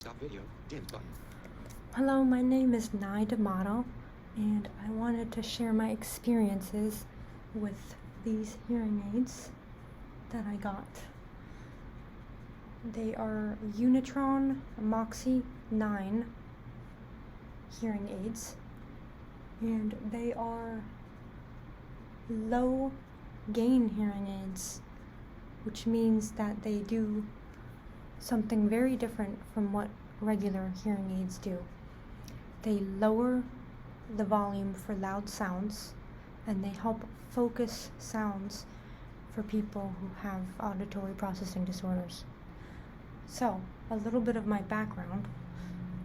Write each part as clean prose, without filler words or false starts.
Stop video. Dim button. Hello, my name is Nai Damato, and I wanted to share my experiences with these hearing aids that I got. They are Unitron Moxi 9 hearing aids, and they are low gain hearing aids, which means that they do something very different from what regular hearing aids do. They lower the volume for loud sounds, and they help focus sounds for people who have auditory processing disorders. So, a little bit of my background.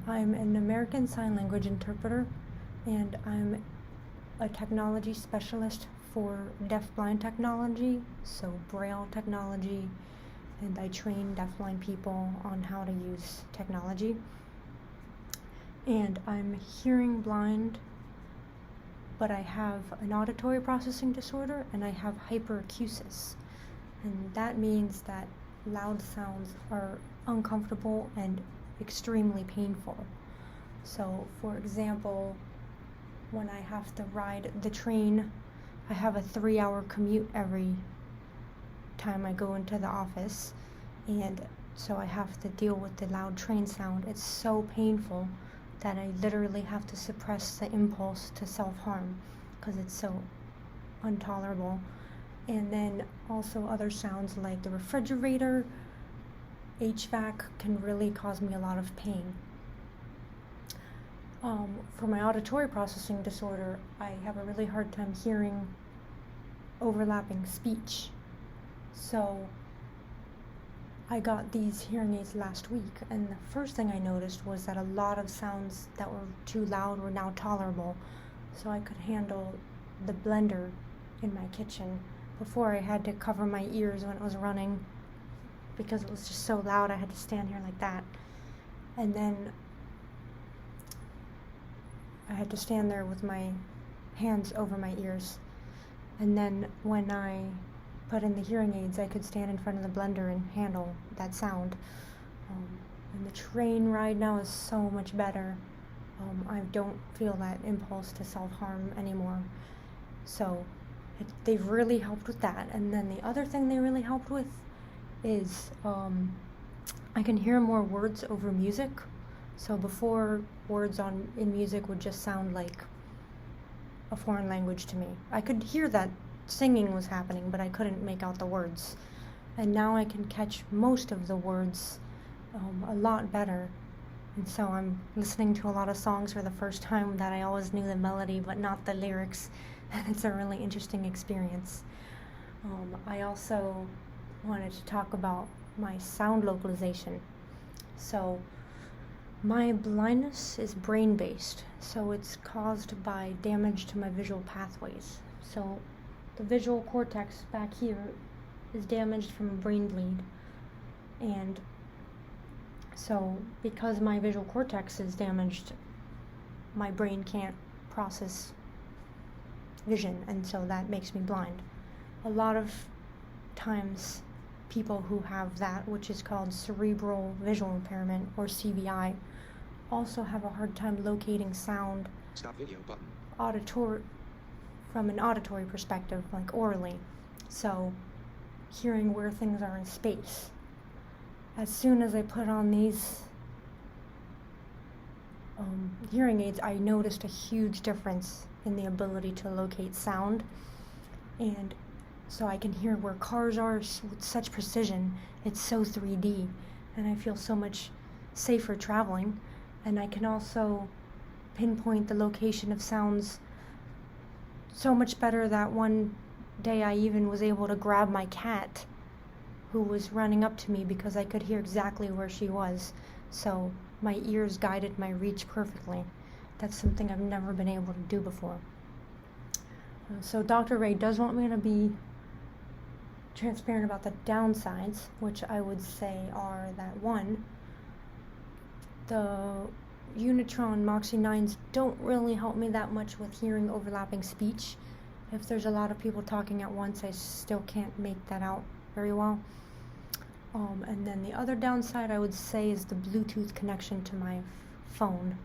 I'm an American Sign Language interpreter, and I'm a technology specialist for DeafBlind technology, so Braille technology, and I train deafblind people on how to use technology. And I'm hearing blind, but I have an auditory processing disorder, and I have hyperacusis. And that means that loud sounds are uncomfortable and extremely painful. So, for example, when I have to ride the train, I have a 3-hour commute every time I go into the office, and so I have to deal with the loud train sound. It's so painful that I literally have to suppress the impulse to self-harm because it's so intolerable. And then also other sounds like the refrigerator, HVAC can really cause me a lot of pain. For my auditory processing disorder, I have a really hard time hearing overlapping speech. So I got these hearing aids last week, and the first thing I noticed was that a lot of sounds that were too loud were now tolerable, so I could handle the blender in my kitchen. Before, I had to cover my ears when it was running because it was just so loud. I had to stand here like that, and then I had to stand there with my hands over my ears. And then when I put in the hearing aids, I could stand in front of the blender and handle that sound. And the train ride now is so much better. I don't feel that impulse to self-harm anymore. So they've really helped with that. And then the other thing they really helped with is I can hear more words over music. So before, words in music would just sound like a foreign language to me. I could hear that singing was happening, but I couldn't make out the words. And now I can catch most of the words a lot better. And so I'm listening to a lot of songs for the first time that I always knew the melody but not the lyrics, and it's a really interesting experience. I also wanted to talk about my sound localization. So my blindness is brain-based, so it's caused by damage to my visual pathways. So the visual cortex back here is damaged from a brain bleed, and so because my visual cortex is damaged, my brain can't process vision, and so that makes me blind. A lot of times people who have that, which is called cerebral visual impairment, or CVI, also have a hard time locating sound Stop video button. from an auditory perspective, like orally. So hearing where things are in space. As soon as I put on these hearing aids, I noticed a huge difference in the ability to locate sound, and so I can hear where cars are with such precision. It's so 3D, and I feel so much safer traveling. And I can also pinpoint the location of sounds so much better that one day I even was able to grab my cat, who was running up to me, because I could hear exactly where she was. So my ears guided my reach perfectly. That's something I've never been able to do before. So Dr. Ray does want me to be transparent about the downsides, which I would say are that, one, the Unitron Moxi 9s don't really help me that much with hearing overlapping speech. If there's a lot of people talking at once, I still can't make that out very well. And then the other downside I would say is the Bluetooth connection to my phone.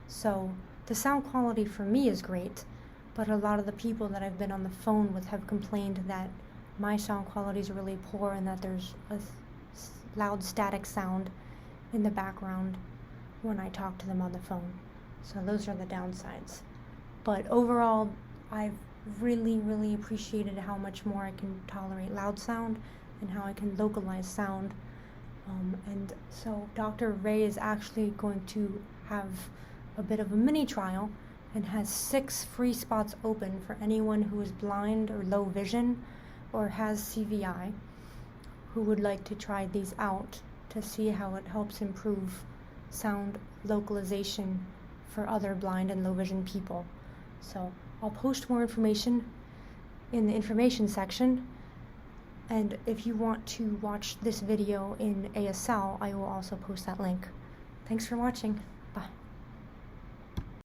So the sound quality for me is great, but a lot of the people that I've been on the phone with have complained that my sound quality is really poor and that there's a loud static sound in the background when I talk to them on the phone. So those are the downsides. But overall, I've really appreciated how much more I can tolerate loud sound and how I can localize sound. And so Dr. Ray is actually going to have a bit of a mini trial and has 6 free spots open for anyone who is blind or low vision or has CVI who would like to try these out to see how it helps improve sound localization for other blind and low vision people. So I'll post more information in the information section, and if you want to watch this video in ASL, I will also post that link. Thanks for watching.